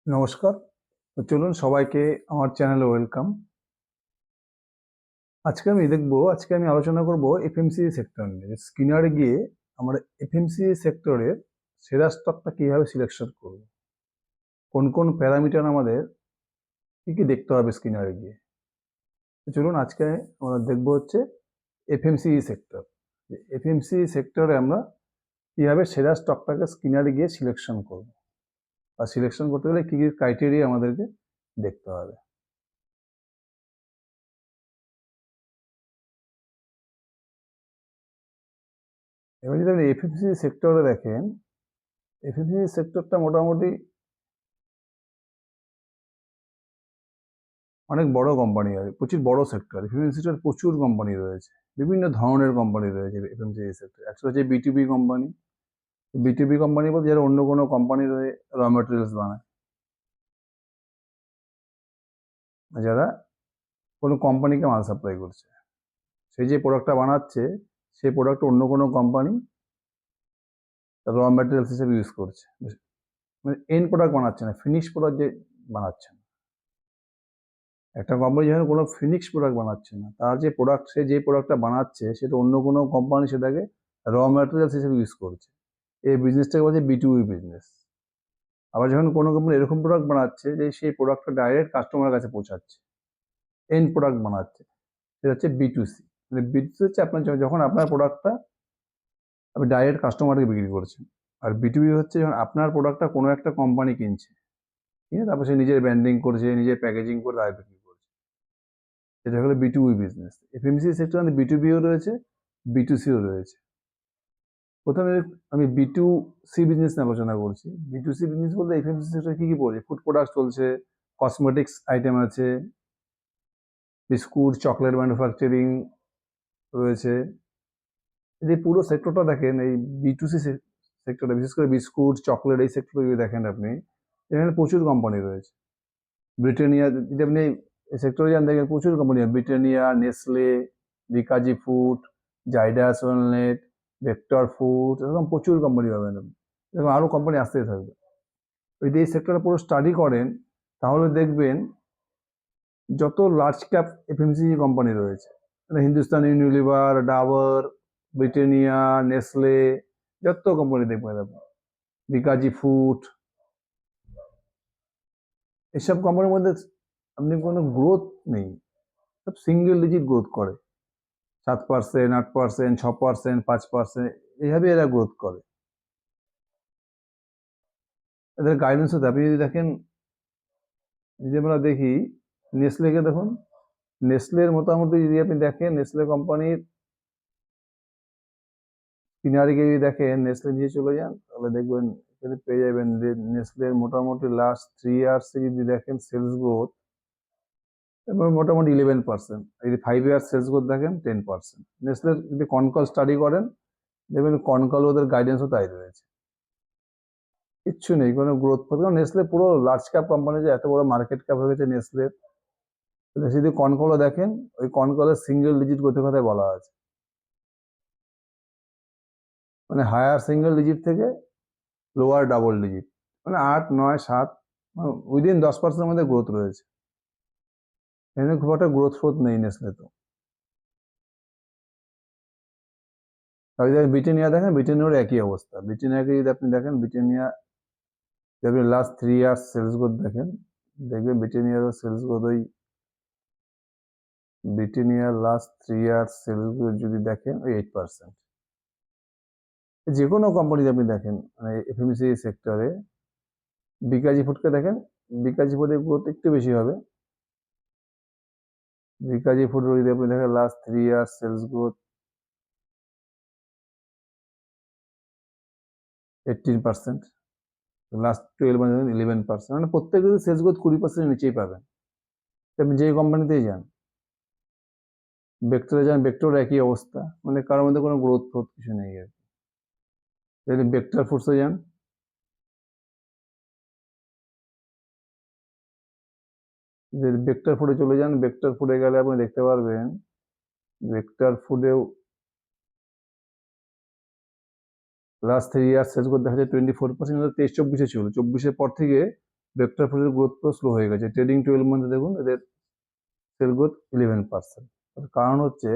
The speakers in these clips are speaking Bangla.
নমস্কার। তো চলুন সবাইকে আমার চ্যানেলে ওয়েলকাম। আজকে আমি আলোচনা করব এফএমসিজি সেক্টর নিয়ে। স্কিনারে গিয়ে আমরা এফএমসিজি সেক্টরের সেরা স্টকটা কিভাবে সিলেকশন করব, কোন কোন প্যারামিটার আমাদের কি কি দেখতে হবে স্কিনারে গিয়ে। তো চলুন আজকে আমরা দেখব হচ্ছে এফএমসিজি সেক্টর। এফএমসিজি সেক্টরে আমরা কিভাবে সেরা স্টকটাকে স্কিনারে গিয়ে সিলেকশন করব, আর সিলেকশন করতে গেলে কি কি ক্রাইটেরিয়া আমাদেরকে দেখতে হবে। এবার যদি আপনি এফএমসিজি সেক্টরে দেখেন, এফএমসিজি সেক্টরটা মোটামুটি অনেক বড় কোম্পানি আছে, প্রচুর বড় সেক্টর। এফএমসিজি সেক্টর প্রচুর কোম্পানি রয়েছে, বিভিন্ন ধরনের কোম্পানি রয়েছে এফএমসিজি সেক্টর। একটা হচ্ছে বিটুবি কোম্পানি। বিটুবি কোম্পানি বলতে যারা অন্য কোনো কোম্পানির হয়ে র মেটেরিয়ালস বানায়, যারা কোনো কোম্পানিকে মাল সাপ্লাই করছে, সেই যে প্রোডাক্টটা বানাচ্ছে সেই প্রোডাক্ট অন্য কোনো কোম্পানি র মেটেরিয়ালস হিসেবে ইউজ করছে, মানে এন্ড প্রোডাক্ট বানাচ্ছে না, ফিনিশ প্রোডাক্ট যে বানাচ্ছে না। একটা কোম্পানি যখন কোনো ফিনিশ প্রোডাক্ট বানাচ্ছে না, তার যে প্রোডাক্ট, সে যে প্রোডাক্টটা বানাচ্ছে সেটা অন্য কোনো কোম্পানি সেটাকে র ম্যাটেরিয়ালস হিসেবে ইউজ করছে। এই বিজনেসটাকে বলছে বিটুবি বিজনেস। আবার যখন কোনো কোম্পানি এরকম প্রোডাক্ট বানাচ্ছে যে সেই প্রোডাক্টটা ডাইরেক্ট কাস্টমারের কাছে পৌঁছাচ্ছে, এন্ড প্রোডাক্ট বানাচ্ছে, সেটা হচ্ছে বিটুসি। মানে বিটুসি হচ্ছে আপনার যখন আপনার প্রোডাক্টটা আপনি ডাইরেক্ট কাস্টমারকে বিক্রি করছেন। আর বিটুবি হচ্ছে যখন আপনার প্রোডাক্টটা কোনো একটা কোম্পানি কিনছে, কিনে তারপর সে নিজের ব্র্যান্ডিং করছে, নিজের প্যাকেজিং করে তার বিক্রি করছে, সেটা হলো বিটুবি বিজনেস। এফএমসিজি সেক্টরে বিটুবিও রয়েছে, বিটুসিও রয়েছে। প্রথমে আমি বিটু সি বিজনেস নিয়ে আলোচনা করছি। বিটু সি বিজনেস বলতে এফএমসিজি সেক্টরে কি কি পড়ছে? ফুড প্রোডাক্ট চলছে, কসমেটিক্স আইটেম আছে, বিস্কুট চকলেট ম্যানুফ্যাকচারিং রয়েছে। এই পুরো সেক্টরটা দেখেন, এই বিটুসি সেক্টরটা, বিশেষ করে বিস্কুট চকলেট এই সেক্টরে যদি দেখেন আপনি, এখানে প্রচুর কোম্পানি রয়েছে। ব্রিটানিয়া, যদি আপনি এই সেক্টরে যান দেখেন প্রচুর company, Britannia, Nestle, Bikaji food, Zydus wellness, Bector food, এরকম প্রচুর কোম্পানি পাবেন আপনি। এরকম আরও কোম্পানি আসতেই থাকবে। যদি এই সেক্টরটা পুরো স্টাডি করেন তাহলে দেখবেন যত লার্জ ক্যাপ এফএমসিজি কোম্পানি রয়েছে, Hindustan Unilever, Dabur, Britannia, Nestle, যত কোম্পানি দেখবেন আপনি, বিকাজি ফুড, এসব কোম্পানির মধ্যে আপনি কোনো গ্রোথ নেই, সব সিঙ্গেল ডিজিট গ্রোথ করে, 7%, 8%, 6%, 5%, এইভাবে এরা গ্রোথ করে। এদের গাইডেন্স হতে আপনি যদি দেখেন, যদি আমরা দেখি নেসলেকে দেখুন, নেসলের মোটামুটি যদি আপনি দেখেন, নেসলে কোম্পানির কিনারে গিয়ে যদি দেখেন, নেসলে নিয়ে চলে যান তাহলে দেখবেন এখানে পেয়ে যাবেন যে নেসলের মোটামুটি লাস্ট 3 ইয়ার্সে যদি দেখেন সেলস গ্রোথ এবং মোটামুটি 11%, যদি 5 ইয়ার্স সেলস গ্রোথ দেখেন 10%। নেসলের যদি কনকল স্টাডি করেন দেখবেন কনকল ওদের গাইডেন্সও তাই রয়েছে, কিচ্ছু নেই, কোনো গ্রোথ। কারণ নেসলে পুরো লার্জ ক্যাপ কোম্পানি, যে এত বড় মার্কেট ক্যাপ হয়ে গেছে নেসলের, যদি কনকলও দেখেন ওই কনকলের সিঙ্গেল ডিজিট গ্রোথের কথাই বলা আছে, মানে হায়ার সিঙ্গেল ডিজিট থেকে লোয়ার ডাবল ডিজিট, মানে 8, 9, 7, উইদিন 10%-এর মধ্যে গ্রোথ রয়েছে। এখানে খুব একটা গ্রোথ ফ্রোথ নেই নেসলে তো। আর যদি ব্রিটানিয়া দেখেন, ব্রিটানিয়ার একই অবস্থা। ব্রিটানিয়াকে যদি আপনি দেখেন, ব্রিটানিয়া যদি আপনি লাস্ট 3 ইয়ার্স সেলস গ্রোথ দেখেন, দেখবেন ব্রিটানিয়ারও সেলস গ্রোথ ওই, ব্রিটানিয়ার লাস্ট 3 ইয়ার্স সেলস গ্রোথ যদি দেখেন ওই 8%। যে কোনো কোম্পানিতে আপনি দেখেন, মানে এফএমসিজি সেক্টরে বিকাজি ফুডকে দেখেন, বিকাজি ফুডের গ্রোথ একটু বেশি হবে। বিকাজি ফুড যদি আপনি দেখেন last 3 years sales growth 18%, last 12 month 11%, মানে প্রত্যেকের সেলস গ্রোথ 20%-এর নিচেই পাবেন, আপনি যে কোম্পানিতেই যান। ভেক্টরে যান, ভেক্টর একই অবস্থা, মানে কারোর মধ্যে কোনো গ্রোথ ফ্রোথ কিছু নেই আর কি। যদি ভেক্টর ফুডসে যান, যদি ভেক্টর ফুডে চলে যান, ভেক্টর ফুডে গেলে আপনি দেখতে পারবেন ভেক্টর ফুডেও লাস্ট 3 ইয়ার্স সেলস গ্রোথ দেখা যায় 24%, 23-24-এ ছিল, 24-এর পর থেকে ভেক্টর ফুডের গ্রোথ পুরো স্লো হয়ে গেছে। ট্রেডিং 12 মান্থে দেখুন এদের সেল গ্রোথ 11%। কারণ হচ্ছে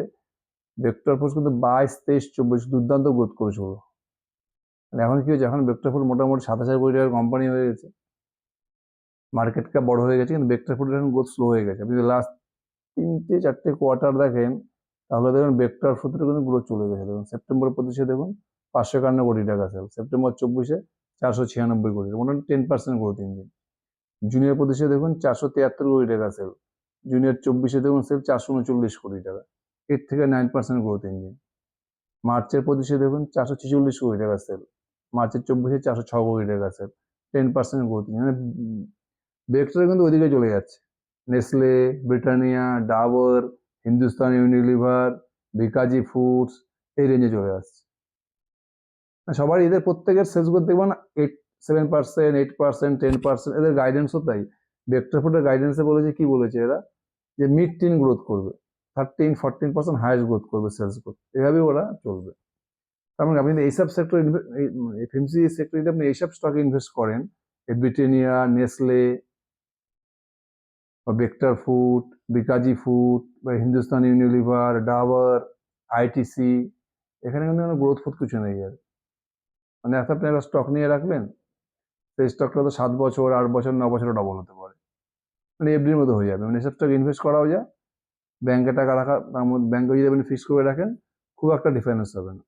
ভেক্টর ফুডস কিন্তু 22, 23, 24 দুর্দান্ত গ্রোথ করেছিল। মানে এখন কি হয়েছে, এখন ভেক্টর ফুড মোটামুটি 27,000 কোটি টাকার কোম্পানি হয়ে গেছে, মার্কেট ক্যাপ বড় হয়ে গেছে, কিন্তু ভেক্টর ফুডের এখন গ্রোথ স্লো হয়ে গেছে। আপনি লাস্ট 3-4 কোয়ার্টার দেখেন তাহলে দেখুন ভেক্টর ফুডের কিন্তু গ্রোথ চলে গেছে। দেখুন সেপ্টেম্বর 25 দেখুন 551 কোটি টাকা সেল, সেপ্টেম্বর 24 496 কোটি, মোটামুটি 10% গ্রোথ ইঞ্জিন। জুনিয়র 25 দেখুন 473 কোটি টাকা সেল, জুনিয়র 24 দেখুন সেল 439 কোটি টাকা, 8 থেকে 9% গ্রোথ ইঞ্জিন। মার্চের 25 দেখুন 446 কোটি টাকা সেল, মার্চের 24 406 কোটি টাকা সেল, 10% গ্রোথ ইঞ্জিন। মানে ভেক্টর কিন্তু ওইদিকে চলে যাচ্ছে। Nestle, Britannia, Dabur, Hindustan Unilever, Bikaji foods এই রেঞ্জে চলে আসছে। সবার এদের প্রত্যেকের সেলস গ্রোথ দেখবেন 7%, 8%, 10%, এদের গাইডেন্সও তাই। ভেক্টর ফুডের গাইডেন্সে বলেছে, কি বলেছে এরা, যে মিড টিন গ্রোথ করবে, 13-14% হাইয়েস্ট গ্রোথ করবে সেলস গ্রোথ, এভাবেই ওরা চলবে। তার মানে আপনি এইসব সেক্টর, এফএমসিজি সেক্টর যদি আপনি এইসব স্টকে ইনভেস্ট করেন, ব্রিটানিয়া, নেসলে বা ভেক্টর ফুড, বিকাজি ফুড বা হিন্দুস্তান ইউনিলিভার, ডাবর, আইটিসি, এখানে কিন্তু গ্রোথ ফুড কিছু নেই আর। মানে আপনি একটা স্টক নিয়ে রাখলেন, সেই স্টকটা তো 7 বছর, 8 বছর, 9 বছরও ডবল হতে পারে, মানে এফডির মতো হয়ে যাবে। মানে এসব স্টক ইনভেস্ট করাও যায়, ব্যাংকে টাকা রাখা, তার মধ্যে ব্যাংকে যদি আপনি ফিক্স করে রাখেন খুব একটা ডিফারেন্স হবে না।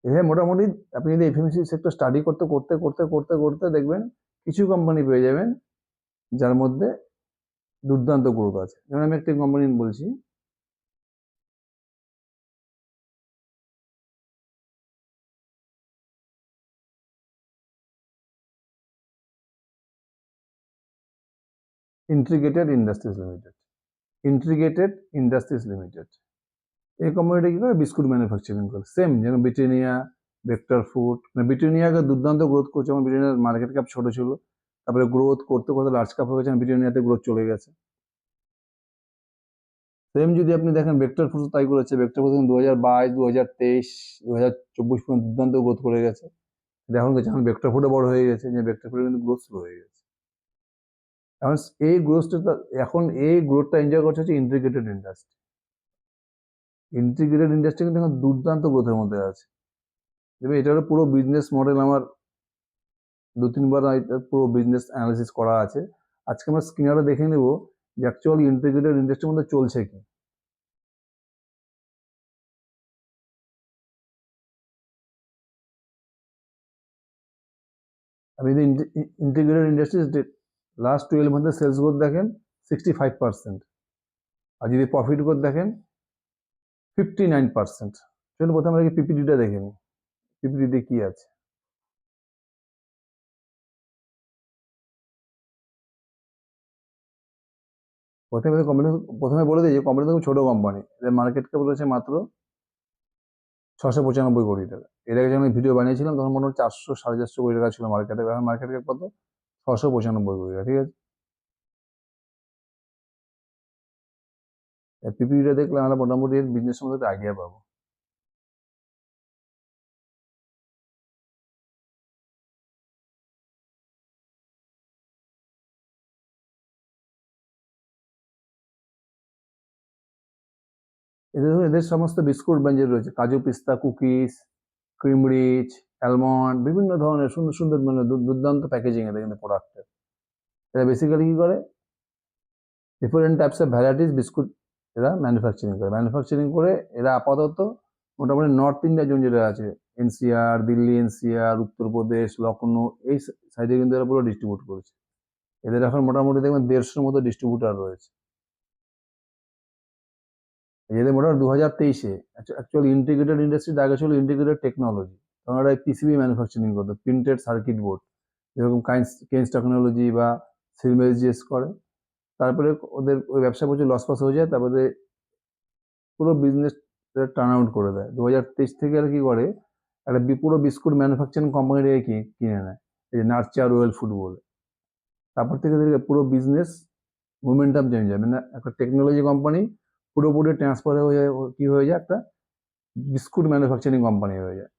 এখানে মোটামুটি আপনি যদি এফএমসি সেক্টর স্টাডি করতে করতে করতে করতে করতে দেখবেন কিছু কোম্পানি পেয়ে যাবেন যার মধ্যে দুর্দান্ত গ্রোথ আছে। যেমন আমি একটা কোম্পানি বলছি, integrated industries limited. Integrated industries limited এই কোম্পানিটা কি করে, বিস্কুট ম্যানুফ্যাকচারিং করে, সেম যেমন ব্রিটানিয়া, ভেক্টর ফুড। মানে ব্রিটানিয়াকে দুর্দান্ত গ্রোথ করছে, যেমন ব্রিটানিয়ার মার্কেট ক্যাপ ছোট ছিল, তারপরে গ্রোথ করতে করতে লার্জ ক্যাপ হয়ে গেছে, ব্রিটানিয়াতে গ্রোথ চলে গেছে। সেম যদি আপনি দেখেন ভেক্টর ফুড তাই করেছে। ভেক্টর ফুড 2022, 2023, 2024 পর্যন্ত দুর্দান্ত গ্রোথ করে গেছে। এখন গেছে, এখন ভেক্টর ফুডও বড় হয়ে গেছে, যে ভেক্টর ফুডে কিন্তু গ্রোথ স্লো হয়ে গেছে। এখন এই গ্রোথটা, এখন এই গ্রোথটা এনজয় করছে হচ্ছে ইন্টিগ্রেটেড ইন্ডাস্ট্রি। ইন্টিগ্রেটেড ইন্ডাস্ট্রি কিন্তু এখন দুর্দান্ত গ্রোথের মধ্যে আছে। দেখবে এটারও পুরো বিজনেস মডেল আমার 2-3 বার পুরো বিজনেস অ্যানালিসিস করা আছে। আজকে আমরা স্ক্রিনারে দেখে নেব যে অ্যাকচুয়ালি ইন্টিগ্রেটেড ইন্ডাস্ট্রির মধ্যে চলছে কি। আপনি যদি ইন্টিগ্রেটেড ইন্ডাস্ট্রিজ লাস্ট 12 মান্থের সেলস গ্রোথ দেখেন 65%, আর যদি প্রফিট গ্রোথ দেখেন 59%। চলুন প্রথমে আগে পিপিটিটা দেখে নিই, পিপিটিতে কি আছে। প্রথমে বলে দিই যে কোম্পানি তো ছোট কোম্পানি, এদের মার্কেট ক্যাপ রয়েছে মাত্র 695 কোটি টাকা। এর আগে যখন ভিডিও বানিয়েছিলাম তখন মোটামুটি 400-450 কোটি টাকা ছিল মার্কেটে, এখন মার্কেট ক্যাপ কত, 695 কোটি টাকা। ঠিক আছে, পিপিটিটা দেখলে আমরা মোটামুটি এর বিজনেস সম্বন্ধে আইডিয়া পাবো। এদের সমস্ত বিস্কুট ব্র্যান্ড রয়েছে, কাজু পিস্তা, কুকিজ, ক্রিম রিচ, অ্যালমন্ড, বিভিন্ন ধরনের সুন্দর সুন্দর, মানে দুর্দান্ত প্যাকেজিং এদের কিন্তু প্রোডাক্টের। এরা বেসিক্যালি কি করে, different types of varieties biscuit এরা ম্যানুফ্যাকচারিং করে এরা আপাতত মোটামুটি নর্থ ইন্ডিয়া জোন যেটা আছে, এনসিআর, দিল্লি এনসিআর, উত্তরপ্রদেশ, লখনৌ, এই সাইডে কিন্তু এরা পুরো ডিস্ট্রিবিউট করেছে। এদের এখন মোটামুটি দেখবেন 150-র মতো ডিস্ট্রিবিউটার রয়েছে। এদের মোটামুটি 2023-এ অ্যাকচুয়ালি ইন্টিগ্রেটেড ইন্ডাস্ট্রির আগে ছিল ইন্টিগ্রেটেড টেকনোলজি, কারণ ওরা পিসিবি ম্যানুফ্যাকচারিং করতো, প্রিন্টেড সার্কিট বোর্ড, যেরকম কেন্স টেকনোলজি বা সিলমেজিএস করে। তারপরে ওদের ওই ব্যবসা প্রচুর লস ফস হয়ে যায়, তারপরে পুরো বিজনেস টার্ন আউট করে দেয়। 2023 থেকে আর কি করে, একটা পুরো বিস্কুট ম্যানুফ্যাকচারিং কোম্পানি কিনে নেয়, এই যে নার্চার ওয়েল ফুড বলে। তারপর থেকে পুরো বিজনেস মোমেন্টাম চেঞ্জ হয়, মানে একটা টেকনোলজি কোম্পানি পুরোপুরি ট্রান্সফার হয়ে যায়, কি হয়ে যায়, একটা বিস্কুট ম্যানুফ্যাকচারিং কোম্পানি হয়ে যায়।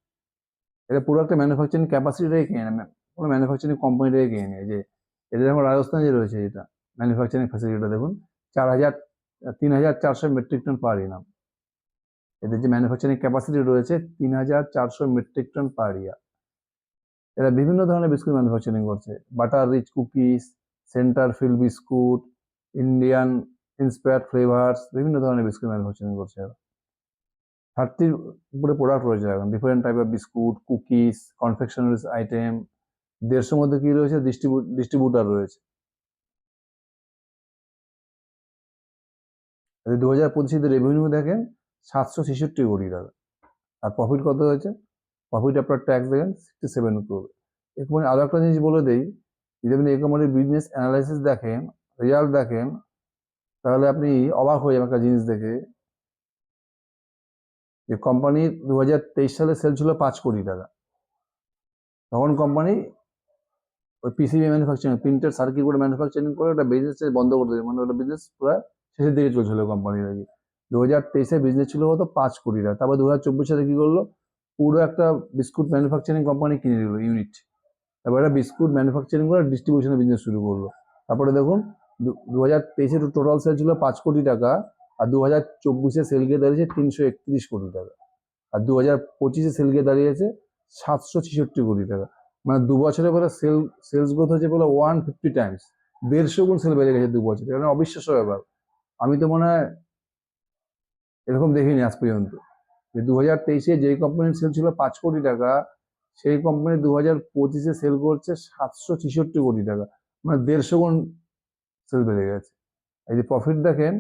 এটা পুরো একটা ম্যানুফ্যাকচারিং ক্যাপাসিটিটাই কিনে নেয়, কোনো ম্যানুফ্যাকচারিং কোম্পানি থেকে কিনে নিয়ে, যে এদের এখন রাজস্থানে যে রয়েছে যেটা ম্যানুফ্যাকচারিং ফ্যাসিলিটিটা দেখুন, 3,400 মেট্রিক টন পার ইয়ার। এদের যে ম্যানুফ্যাকচারিং ক্যাপাসিটি রয়েছে 3,400 মেট্রিক টন পার ইয়ার। এরা বিভিন্ন ধরনের বিস্কুট ম্যানুফ্যাকচারিং করছে, butter rich cookies, centre fill biscuit, Indian inspired flavours, বিভিন্ন ধরনের বিস্কুট ম্যানুফ্যাকচারিং করছে এরা। 30 উপরে প্রোডাক্ট রয়েছে এখন, different type of biscuit, cookies, confectioneries item. 150 মধ্যে কি রয়েছে, ডিস্ট্রিবিউটার রয়েছে। 2025 রেভিনিউ দেখেন 766 কোটি টাকা, আর প্রফিট কত হয়েছে, প্রফিট আফটার ট্যাক্স দেখেন 67 করোড়। এখানে আরো একটা জিনিস বলে দেই, যদি আপনি এই কোম্পানির বিজনেস অ্যানালাইসিস দেখেন, রেজাল্ট দেখেন, তাহলে আপনি অবাক হয়ে যাবেন একটা জিনিস দেখে, যে কোম্পানির 2023 সালে সেল ছিল 5 কোটি টাকা। তখন কোম্পানি ওই PCB manufacturing, printed circuit board manufacturing করে একটা বিজনেস বন্ধ করে দিয়েছে, মানে ওটা বিজনেস পুরো শেষের দিকে চলছিল কোম্পানির আর কি। 2023 বিজনেস ছিল কত, 5 কোটি টাকা। তারপর 2024 সালে কি করলো, পুরো একটা বিস্কুট ম্যানুফ্যাকচারিং কোম্পানি কিনে নিল ইউনিট, তারপর একটা বিস্কুট ম্যানুফ্যাকচারিং করে ডিস্ট্রিবিউশনের বিজনেস শুরু করলো। তারপরে দেখুন 2023 টোটাল সেল ছিল 5 কোটি টাকা, আর 2024 সেল গিয়ে দাঁড়িয়েছে 331 কোটি টাকা, আর 2025 সেল গিয়ে দাঁড়িয়েছে 766 কোটি টাকা। মানে 2 বছরে পরে সেলস গ্রোথ হয়েছে বলে 150 টাইমস, 150 গুণ সেল বেড়ে গেছে 2 বছরে। এটা অবিশ্বাস্য ব্যাপার। আমি তো মনে হয় এরকম দেখিনি আজ পর্যন্ত, যে 2023 যেই কোম্পানির সেল ছিল 5 কোটি টাকা, সেই কোম্পানি 2025 সেল করছে 766 কোটি টাকা, মানে 150 গুণ সেল বেড়ে গেছে। এই যে প্রফিট দেখেন,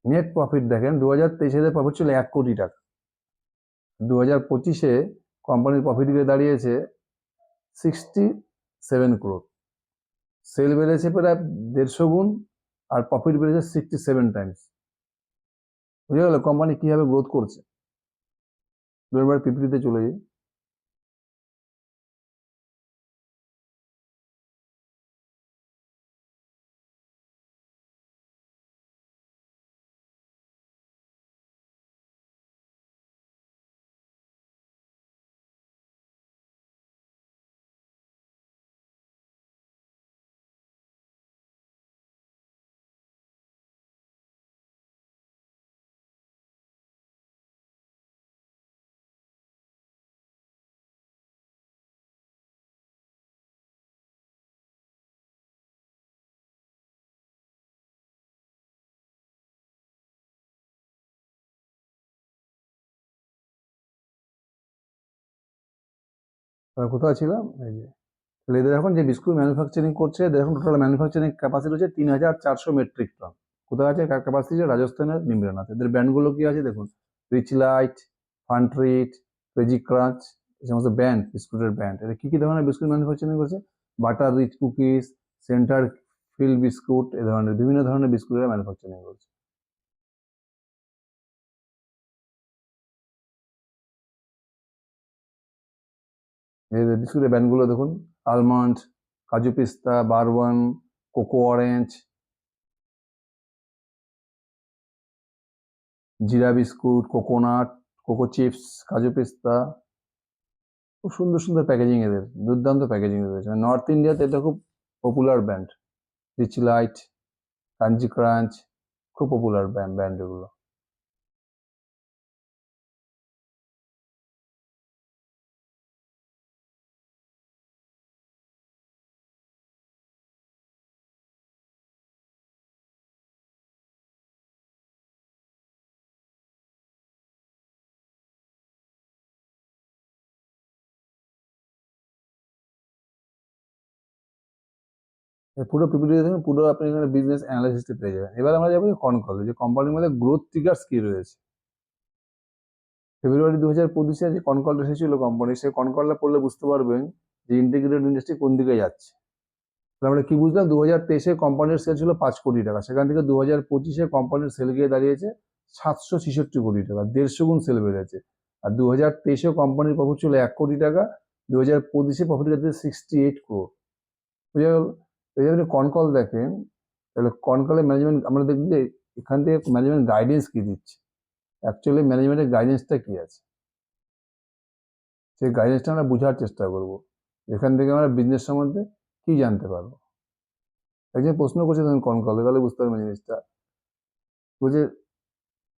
নেট প্রফিট দেখেন, 2023 প্রফিট ছিল 1 কোটি টাকা, 2025 কোম্পানির প্রফিট গিয়ে দাঁড়িয়েছে 67 করোড়। সেল বেড়েছে প্রায় 150 গুণ, আর প্রফিট বেড়েছে 67 টাইমস। বুঝে গেল কোম্পানি কিভাবে গ্রোথ করছে। এবার পিপিটিতে চলে যাই। কোথায় ছিলাম, এই যে এদের এখন যে বিস্কুট ম্যানুফ্যাকচারিং করছে, দেখুন টোটাল ম্যানুফ্যাকচারিং ক্যাপাসিটি হচ্ছে 3,400 মেট্রিক টন। কোথায় আছে ক্যাপাসিটি, রাজস্থানের নিমরানাথ। এদের ব্র্যান্ডগুলো কি আছে দেখুন, Rich Lite, Funtreat, Crazy Crunch, এই সমস্ত ব্র্যান্ড, বিস্কুটের ব্র্যান্ড। এরা কি কি ধরনের বিস্কুট ম্যানুফ্যাকচারিং করছে, butter rich cookies, centre fill biscuit, এ ধরনের বিভিন্ন ধরনের বিস্কুটের ম্যানুফ্যাকচারিং করছে। এই বিস্কুটের ব্র্যান্ডগুলো দেখুন, আলমন্ড, কাজু পিস্তা, বারবন, কোকো অরেঞ্জ, জিরা বিস্কুট, কোকোনাট, কোকো চিপস, কাজু পিস্তা। খুব সুন্দর সুন্দর প্যাকেজিং এদের, দুর্দান্ত প্যাকেজিং রয়েছে। নর্থ ইন্ডিয়াতে এটা খুব popular brand. Rich Lite, crunchy crunch, খুব পপুলার ব্র্যান্ড এগুলো। পুরো পিপিটি দেখুন, পুরো আপনি এখানে বিজনেস অ্যানালাইসিসটা পেয়ে যাবেন। এবার আমরা যাবো কনকল, যে কোম্পানির মধ্যে গ্রোথ ট্রিগার্স কি রয়েছে। ফেব্রুয়ারি 2025 যে কনকলটা এসেছিল কোম্পানি, সেই কনকলটা পড়লে বুঝতে পারবেন যে ইন্টিগ্রেটেড ইন্ডাস্ট্রি কোন দিকে যাচ্ছে। আমরা কি বুঝলাম, 2023 কোম্পানির সেল ছিল 5 কোটি টাকা, সেখান থেকে 2025 কোম্পানির সেল গিয়ে দাঁড়িয়েছে 766 কোটি টাকা, 150 গুণ সেল বেড়েছে। আর 2023 কোম্পানির প্রফিট ছিল 1 কোটি টাকা, 2025 প্রফিট গেছে 68 ক্রোড়। বুঝে গেল। যদি আপনি কনকল দেখেন, তাহলে কনকলের ম্যানেজমেন্ট আমরা দেখব যে এখান থেকে ম্যানেজমেন্ট গাইডেন্স কি দিচ্ছে, অ্যাকচুয়ালি ম্যানেজমেন্টের গাইডেন্সটা কি আছে, সেই গাইডেন্সটা আমরা বোঝার চেষ্টা করব। এখান থেকে আমরা বিজনেস সম্বন্ধে কি জানতে পারবো। একজন প্রশ্ন করছে তুমি কোন কলে, তাহলে বুঝতে পারবে জিনিসটা। বলছে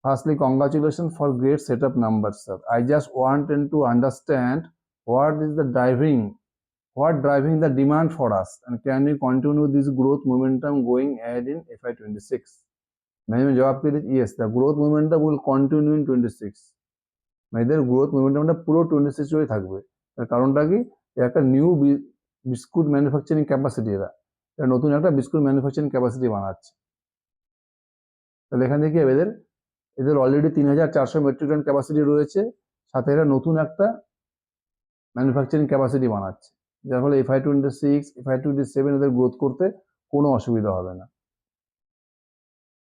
firstly congratulations for great setup numbers sir, I just wanted to understand what is the driving the demand for us, and can we continue this growth momentum going ahead in FY26? Management জবাব পেয়ে দিচ্ছে yes, the growth momentum will continue in 26। মানে এদের গ্রোথ মোমেন্টামটা পুরো 26 জুড়ে থাকবে। তার কারণটা কি, একটা নিউ বিস্কুট ম্যানুফ্যাকচারিং ক্যাপাসিটি, এরা নতুন একটা বিস্কুট ম্যানুফ্যাকচারিং ক্যাপাসিটি বানাচ্ছে। তাহলে এখান থেকে এদের অলরেডি 3400 মেট্রিক টন ক্যাপাসিটি রয়েছে, সাথে এরা নতুন একটা ম্যানুফ্যাকচারিং ক্যাপাসিটি বানাচ্ছে, যার ফলে FY26 FY27 এদের গ্রোথ করতে কোনো অসুবিধা হবে না।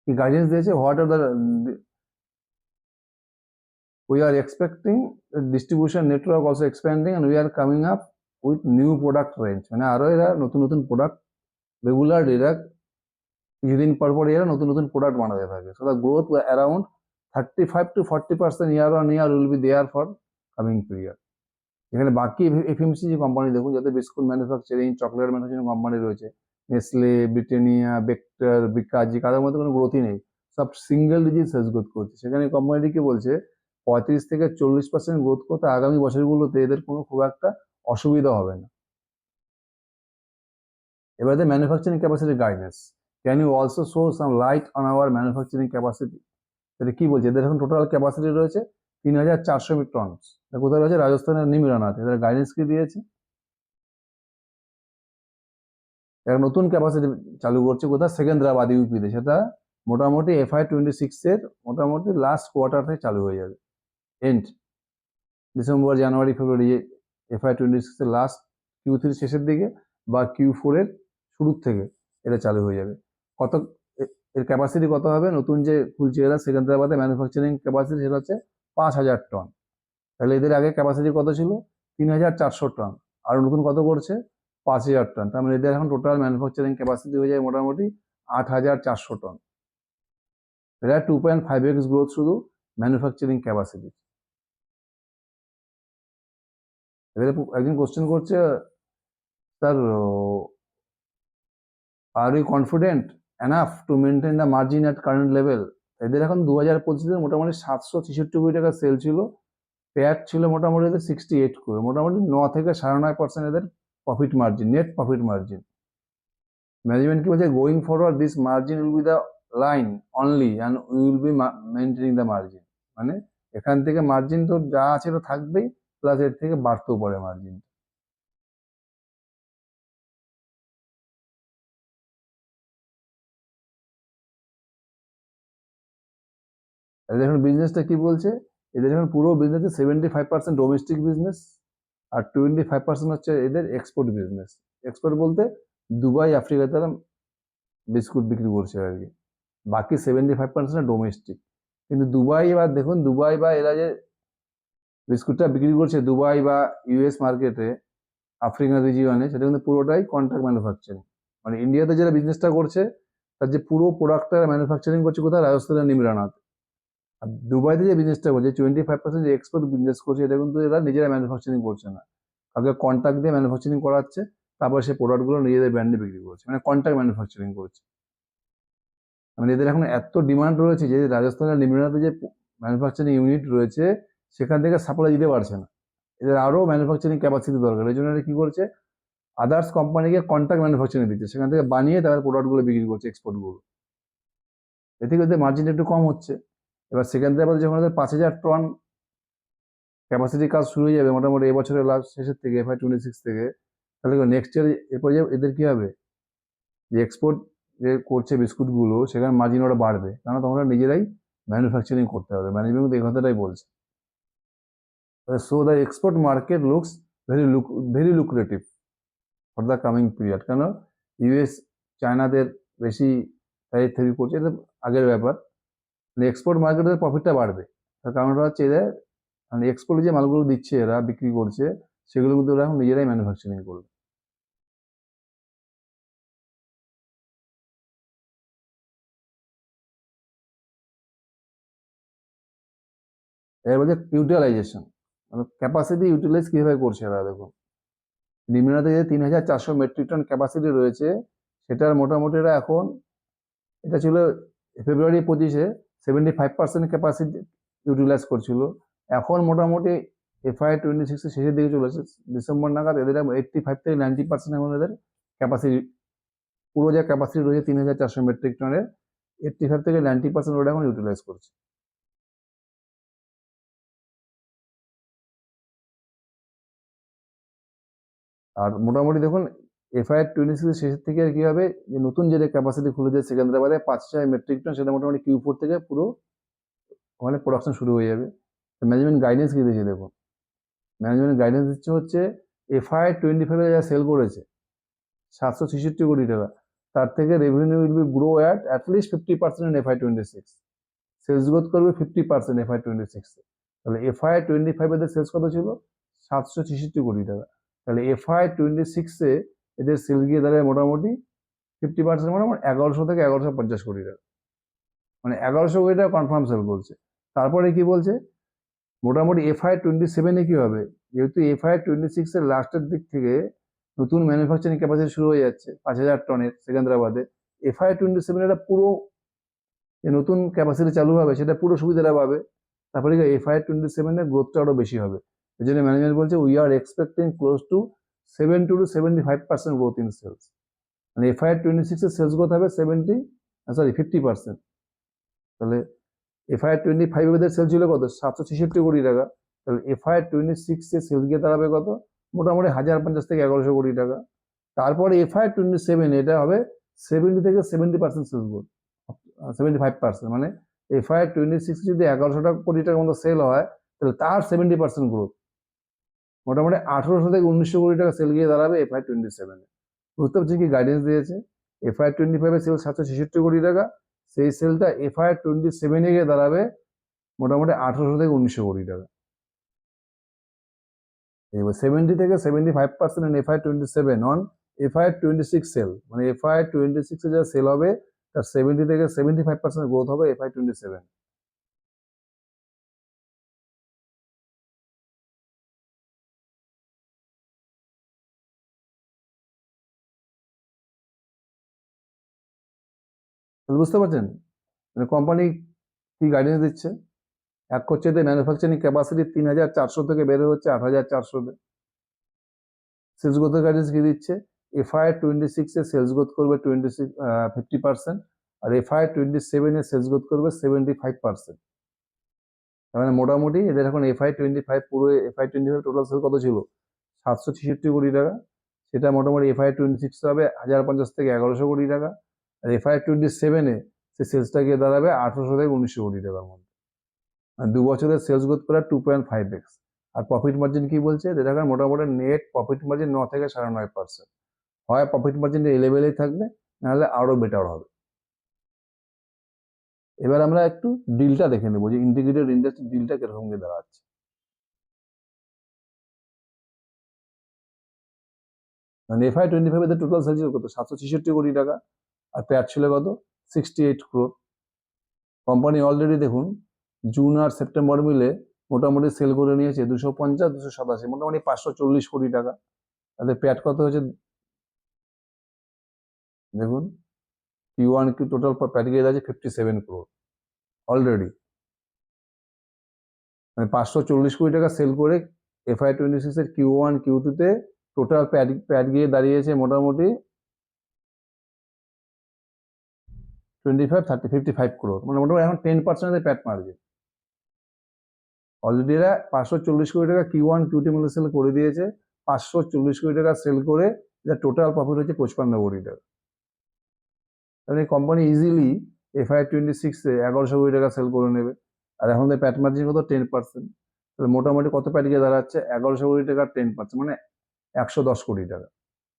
কি গাইডেন্স দিয়েছে, what are the we are expecting the distribution network also expanding and we are coming up with new product range, মানে আরো এরা নতুন নতুন প্রোডাক্ট রেগুলার এরা কিছুদিন পর পর এরা নতুন নতুন প্রোডাক্ট বানাতে থাকে। So the growth around 35 to 40% year on year will be there for coming period. এখানে বাকি এফএমসিজি কোম্পানি দেখুন, যাতে biscuit manufacturing, chocolate manufacturing company রয়েছে, নেসলে, ব্রিটানিয়া, বেক্টর, বিকাজি, কারোর মধ্যে কোনো গ্রোথই নেই, সব সিঙ্গেল ডিজিট সেলস গ্রোথ করছে। সেখানে কোম্পানিটি কি বলছে, 35 থেকে 40% গ্রোথ করতে আগামী বছরগুলোতে এদের কোনো খুব একটা অসুবিধা হবে না। এবারে manufacturing capacity guidance, can you also show some light on our manufacturing capacity? এটা কি বলছে, এদের এখন টোটাল ক্যাপাসিটি রয়েছে 3400 মেট্রিক টন। কোথায় রয়েছে, রাজস্থানের নিমরানাতে। এদের গাইডেন্স কি দিয়েছে, একটা নতুন ক্যাপাসিটি চালু করছে কোথায়, সেকেন্দ্রাবাদ ইউপিতে। সেটা মোটামুটি FY26 এর মোটামুটি লাস্ট কোয়ার্টার থেকে চালু হয়ে যাবে, and December, January, February, FY26 এর লাস্ট Q3 শেষের দিকে বা Q4 এর শুরুর থেকে এটা চালু হয়ে যাবে। কত এর ক্যাপাসিটি কত হবে, নতুন যে খুলছে এরা সেকেন্দ্রাবাদে ম্যানুফ্যাকচারিং ক্যাপাসিটি, সেটা হচ্ছে 5000 টন। তাহলে এদের আগে ক্যাপাসিটি কত ছিল, 3400 টন, আর নতুন কত করছে, 5000 টন। তার মানে এদের এখন টোটাল ম্যানুফ্যাকচারিং ক্যাপাসিটি হয়ে যায় মোটামুটি 8400 টন। এটা 2.5x গ্রোথ শুধু ম্যানুফ্যাকচারিং ক্যাপাসিটি। এবারে একজন কোশ্চেন করছে, sir are you confident enough to maintain the margin at current level? এদের এখন 2025 মোটামুটি 766 কোটি টাকা সেল ছিল, প্যাট ছিল মোটামুটি এদের 68 করে, মোটামুটি 9 থেকে 9.5% এদের profit margin, net profit margin. Management কি বলছে, going forward this margin will be the line only and will be maintaining the margin. মানে এখান থেকে মার্জিন তো যা আছে তো থাকবেই, প্লাস এর থেকে বাড়তেও পারে মার্জিন। এদের এখন বিজনেসটা কি বলছে, এদের এখন পুরো বিজনেসে 75% ডোমেস্টিক বিজনেস আর 25% হচ্ছে এদের এক্সপোর্ট বিজনেস। এক্সপোর্ট বলতে দুবাই, আফ্রিকাতে তারা বিস্কুট বিক্রি করছে আর কি, বাকি 75% ডোমেস্টিক। কিন্তু দুবাই বা দেখুন, দুবাই বা এরা যে বিস্কুটটা বিক্রি করছে দুবাই বা US মার্কেটে, আফ্রিকান রিজিয়নে, সেটা কিন্তু পুরোটাই কন্ট্রাক্ট ম্যানুফ্যাকচারিং। মানে ইন্ডিয়াতে যারা বিজনেসটা করছে তার যে পুরো প্রোডাক্টটা ম্যানুফ্যাকচারিং করছে কোথায়, রাজস্থানের নিমরানাথ। আর দুবাইতে যে বিজনেসটা করছে 25% যে এক্সপোর্ট বিজনেস করছে, এটা কিন্তু এরা নিজেরা ম্যানুফ্যাকচারিং করছে না, কাউকে কন্ট্রাক্ট দিয়ে ম্যানুফ্যাকচারিং করাচ্ছে, তারপর সেই প্রোডাক্টগুলো নিজেদের ব্র্যান্ডে বিক্রি করছে, মানে কন্ট্রাক্ট ম্যানুফ্যাকচারিং করছে। মানে এদের এখন এত ডিমান্ড রয়েছে যে রাজস্থানের নিমরানাতে যে ম্যানুফ্যাকচারিং ইউনিট রয়েছে সেখান থেকে সাপ্লাই দিতে পারছে না, এদের আরও ম্যানুফ্যাকচারিং ক্যাপাসিটি দরকার। এই জন্য এরা কি করছে, আদার্স কোম্পানিকে কন্ট্রাক্ট ম্যানুফ্যাকচারিং দিচ্ছে, সেখান থেকে বানিয়ে তাদের প্রোডাক্টগুলো বিক্রি করছে, এক্সপোর্টগুলো। এ থেকে ওদের মার্জিনটা একটু কম হচ্ছে। এবার সেকেন্দ্রাবাদ যখন ওদের 5000 টন ক্যাপাসিটি কাজ শুরু হয়ে যাবে মোটামুটি এবছরের লাস্ট শেষের থেকে, FY26 থেকে, তাহলে নেক্সট ইয়ার এরপরে এদের কি হবে, যে এক্সপোর্ট যে করছে বিস্কুটগুলো সেখানে মার্জিন ওরা বাড়বে, কারণ তোমরা নিজেরাই ম্যানুফ্যাকচারিং করতে হবে। ম্যানেজমেন্ট এই কথাটাই বলছে। So the export market looks very lucrative for the coming period. কেন, US চায়নাদের বেশি ট্যারিফ থেরি করছে, এটা আগের ব্যাপার। এক্সপোর্ট মার্কেটের প্রফিটটা বাড়বে, তার কারণটা হচ্ছে এদের মানে এক্সপোর্টে যে মালগুলো দিচ্ছে এরা বিক্রি করছে সেগুলো কিন্তু ওরা এখন নিজেরাই ম্যানুফ্যাকচারিং করবে। এর মধ্যে ইউটিলাইজেশন, মানে ক্যাপাসিটি ইউটিলাইজ কিভাবে করছে এরা, দেখুন লিমিনাতে যে 3,400 মেট্রিক টন ক্যাপাসিটি রয়েছে, সেটার মোটামুটি এরা এখন, এটা ছিল ফেব্রুয়ারি 25-এ 75% ক্যাপাসিটি ইউটিলাইজ করছিল। এখন মোটামুটি FY 26 এর শেষের দিকে চলেছে, ডিসেম্বর নাগাদ এদের 85 থেকে 90% এখন এদের ক্যাপাসিটি, পুরো যে ক্যাপাসিটি রয়েছে 3,400 মেট্রিক টনের 85 থেকে 90% ওটা এখন ইউটিলাইজ করছে। আর মোটামুটি দেখুন FY 26 শেষের থেকে কি হবে, যে নতুন যে ক্যাপাসিটি খুলেছে সেকেন্দ্রাবাদে 5,000 মেট্রিক টন, সেটা মোটামুটি Q4 থেকে পুরো ওখানে প্রোডাকশন শুরু হয়ে যাবে। ম্যানেজমেন্ট গাইডেন্স কি দিয়েছে দেখুন, ম্যানেজমেন্ট গাইডেন্স দিচ্ছে হচ্ছে FY 25-এ যা সেল করেছে 766 কোটি টাকা, তার থেকে revenue will be grow at least 50% in FY 26। Sales growth করবে 50% FY 26-এ। তাহলে FY 25 এদের সেলস কত ছিল? 766 কোটি টাকা। তাহলে FY 26-এ এদের সেল গিয়ে দাঁড়ায় মোটামুটি 50% মানে 1100 থেকে 1150 কোটি টাকা, মানে 1100 কোটি টাকা কনফার্ম সেল করছে। তারপরে কি বলছে, মোটামুটি FY 27-এ কি হবে, যেহেতু FY 26-এর লাস্টের দিক থেকে নতুন ম্যানুফ্যাকচারিং ক্যাপাসিটি শুরু হয়ে যাচ্ছে 5,000 টনের সেকেন্দ্রাবাদে, FY 27 এটা পুরো যে নতুন ক্যাপাসিটি চালু হবে সেটা পুরো সুবিধাটা পাবে। তারপরে FY 27-এর গ্রোথটা আরো বেশি হবে। এই জন্য ম্যানেজমেন্ট বলছে we are expecting close to 70 to 75% growth in sales. মানে FY 26-এর সেলস গ্রোথ হবে 50%। তাহলে FY 25 এদের সেল ছিল কত? 766 কোটি টাকা। তাহলে FY 26-এ সেলস গিয়ে দাঁড়াবে কত? মোটামুটি 1050 থেকে 1100 কোটি টাকা। তারপরে FY 27 এটা হবে 70 থেকে 70% সেলস গ্রোথ, 75%। মানে FY 26 যদি 1100 কোটি টাকার মতো সেল হয়, তাহলে তার 70% গ্রোথ, মোটামুটি 1800 থেকে 1900 কোটি টাকা সেল গিয়ে দাঁড়াবে FY 27-এ। বুঝতে পারছি কি গাইডেন্স দিয়েছে? FY 25-এ সেল 766 কোটি টাকা, সেই সেলটা FY 27-এ গিয়ে দাঁড়াবে মোটামুটি 1800 থেকে 1900 কোটি টাকা। এবার 70 থেকে 75% in FY 27 on FY 26 sale, মানে FY 26-এ যা সেল হবে তার 70 থেকে 75% গ্রোথ হবে FY 27। বুঝতে পারছেন মানে কোম্পানি কি গাইডেন্স দিচ্ছে? এক হচ্ছে যে ম্যানুফ্যাকচারিং ক্যাপাসিটি 3,400 থেকে বেড়ে হচ্ছে 8,400-তে। সেলস গ্রোথের গাইডেন্স কি দিচ্ছে? FY 26-এ সেলস গ্রোথ করবে 50%, আর FY 27-এ সেলস গ্রোথ করবে 75%। তার মানে মোটামুটি এদের এখন FY 25 পুরো FY 25 টোটাল সেল কত ছিল? 766 কোটি টাকা। সেটা মোটামুটি FY 26 হবে 1050 থেকে 1100 কোটি টাকা, আর FY 27-এ সে সেলসটা গিয়ে দাঁড়াবে 1800 থেকে 1900 কোটি টাকার মধ্যে। আর 2 বছরের সেলস গ্রোথ প্রায় 2.5x। আর প্রফিট মার্জিন কি বলছে? দেখার মোটামুটি নেট প্রফিট মার্জিন 9 থেকে 9.5%। হয় প্রফিট মার্জিন এই লেভেলেই থাকবে, নাহলে আরো বেটার হবে। এবার আমরা একটু ডিলটা দেখে নেবো যে ইন্টিগ্রেটেড ইন্ডাস্ট্রি ডিলটা কিরকম গিয়ে দাঁড়াচ্ছে। মানে FY 25 এর টোটাল সেল ছিল কত? 766 কোটি টাকা, আর প্যাট ছিল কত? 68 ক্রোর। কোম্পানি অলরেডি দেখুন জুন আর সেপ্টেম্বর মিলে মোটামুটি সেল করে নিয়েছে 250, 287, মোটামুটি 540 কোটি টাকা। তাদের প্যাট কত হয়েছে দেখুন, Q1 টোটাল প্যাট গিয়ে যাচ্ছে 57 ক্রোর অলরেডি। মানে 540 কোটি টাকা সেল করে FY 26 এর Q1 Q2-তে টোটাল প্যাট গিয়ে দাঁড়িয়েছে মোটামুটি 25, 30, 55 ক্রোর, মানে মোটামুটি এখন 10% প্যাট মার্জিন। অলরেডি এরা 540 কোটি টাকা Q1 Q2 মিলে সেল করে দিয়েছে, 540 কোটি টাকা সেল করে এর টোটাল প্রফিট হচ্ছে 55 কোটি টাকা। তাহলে কোম্পানি ইজিলি FY 26-এ 1100 কোটি টাকা সেল করে নেবে, আর এখন প্যাট মার্জিন কত? 10%। তাহলে মোটামুটি কত প্যাট গিয়ে দাঁড়াচ্ছে? 1100 কোটি টাকা 10%, মানে 110 কোটি টাকা।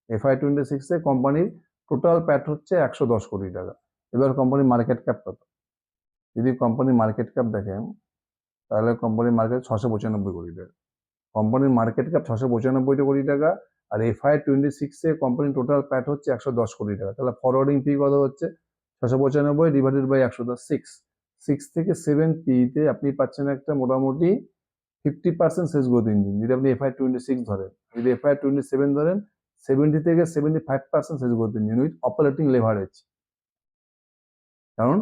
FY 26-এ কোম্পানির টোটাল প্যাট হচ্ছে 110 কোটি টাকা। এবার কোম্পানির মার্কেট ক্যাপ কত? যদি কোম্পানির মার্কেট ক্যাপ দেখেন, তাহলে কোম্পানির মার্কেট 695 কোটি টাকা। কোম্পানির মার্কেট ক্যাপ 695 কোটি টাকা, আর FY 26-এ কোম্পানির টোটাল প্যাট হচ্ছে 110 কোটি টাকা। তাহলে ফরওয়ার্ডিং পি কত হচ্ছে? 695 ডিভাইডেড বাই 110, 6 থেকে 7 পিতে আপনি পাচ্ছেন একটা মোটামুটি 50% সেলস গ্রোথ ইঞ্জিন। যদি আপনি FY26 ধরেন, যদি FY27 ধরেন, 70 থেকে 75% sales growth engine with operating leverage. কারণ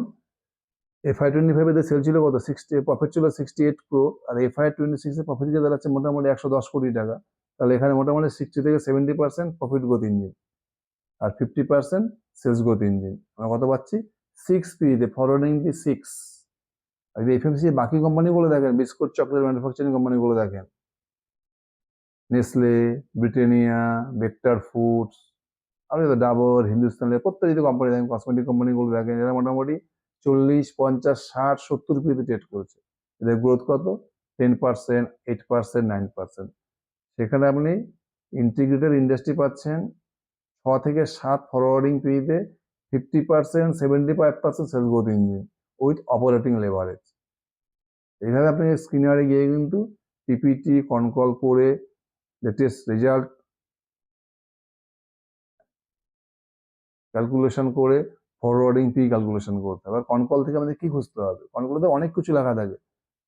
FY25 এর সেল ছিল কত, 60, প্রফিট ছিল 68 crore, আর FY26 এর প্রফিট যে দাঁড়াচ্ছে মোটামুটি 110 কোটি টাকা। তাহলে এখানে মোটামুটি 60 থেকে 70% প্রফিট গ্রোথ ইঞ্জিন আর 50% সেলস গ্রোথ ইঞ্জিন। আমরা কত পাচ্ছি? 6P তে, ফরওয়ার্ডিং পি 6। আর যদি FMCG বাকি কোম্পানিগুলো দেখেন, বিস্কুট চকলেট ম্যানুফ্যাকচারিং কোম্পানিগুলো দেখেন, নেসলে, ব্রিটানিয়া, বেক্টর ফুডস, আর ডাবর, হিন্দুস্তান, প্রত্যেক কোম্পানি দেখেন, কসমেটিক কোম্পানিগুলো দেখেন, এরা মোটামুটি 40, 50, 60, 70 পিতে ট্রেড করছে। এদের গ্রোথ কত? 10%, 8%, 9%। সেখানে আপনি ইন্টিগ্রেটেড ইন্ডাস্ট্রি পাচ্ছেন 6 থেকে 7 ফরওয়ার্ডিং পিতে, 50%, 75% sales growth engine with operating leverage. এইভাবে আপনি স্ক্রিনারে গিয়ে কিন্তু পিপিটি কনকল করে লেটেস্ট রেজাল্ট ক্যালকুলেশন করে ফরওয়ার্ডিং পি ক্যালকুলেশন করতে হবে। আর কনকল থেকে আমাদের কি খুঁজতে হবে? কনকলে অনেক কিছু লেখা থাকে।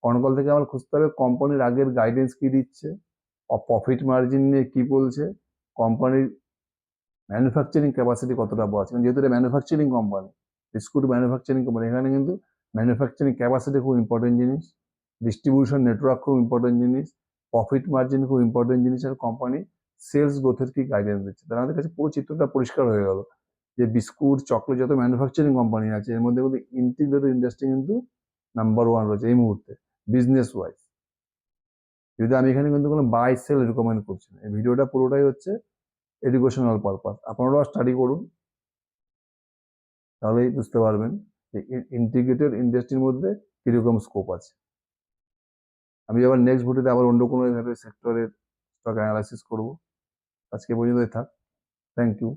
কনকল থেকে আমার খুঁজতে হবে কোম্পানির আগের গাইডেন্স কি দিচ্ছে, প্রফিট মার্জিন নিয়ে কি বলছে, কোম্পানির ম্যানুফ্যাকচারিং ক্যাপাসিটি কতটা বড় আছে। যেহেতু এটা manufacturing company, biscuit manufacturing company, এখানে কিন্তু ম্যানুফ্যাকচারিং ক্যাপাসিটি খুব ইম্পর্টেন্ট জিনিস, ডিস্ট্রিবিউশন নেটওয়ার্ক খুব ইম্পর্টেন্ট জিনিস, প্রফিট মার্জিন খুব ইম্পর্টেন্ট জিনিস, আর কোম্পানি সেলস গ্রোথের কি গাইডেন্স দিচ্ছে। তাহলে আমাদের কাছে পুরো চিত্রটা পরিষ্কার হয়ে গেল যে বিস্কুট চকলেট যত ম্যানুফ্যাকচারিং কোম্পানি আছে এর মধ্যে কিন্তু ইন্টিগ্রেটেড ইন্ডাস্ট্রি কিন্তু নাম্বার 1 রয়েছে এই মুহূর্তে বিজনেস ওয়াইজ। যদি আমি এখানে কিন্তু কোনো বাই সেল রেকমেন্ড করছি না, এই ভিডিওটা পুরোটাই হচ্ছে এডুকেশনাল পারপাস। আপনারাও স্টাডি করুন, তাহলেই বুঝতে পারবেন যে ইন্টিগ্রেটেড ইন্ডাস্ট্রির মধ্যে কিরকম স্কোপ আছে। আমি আবার নেক্সট ভিডিওতে আবার অন্য কোনো এভাবে সেক্টরের স্টক অ্যানালাইসিস করব। আজকে পর্যন্তই থাক। Thank you.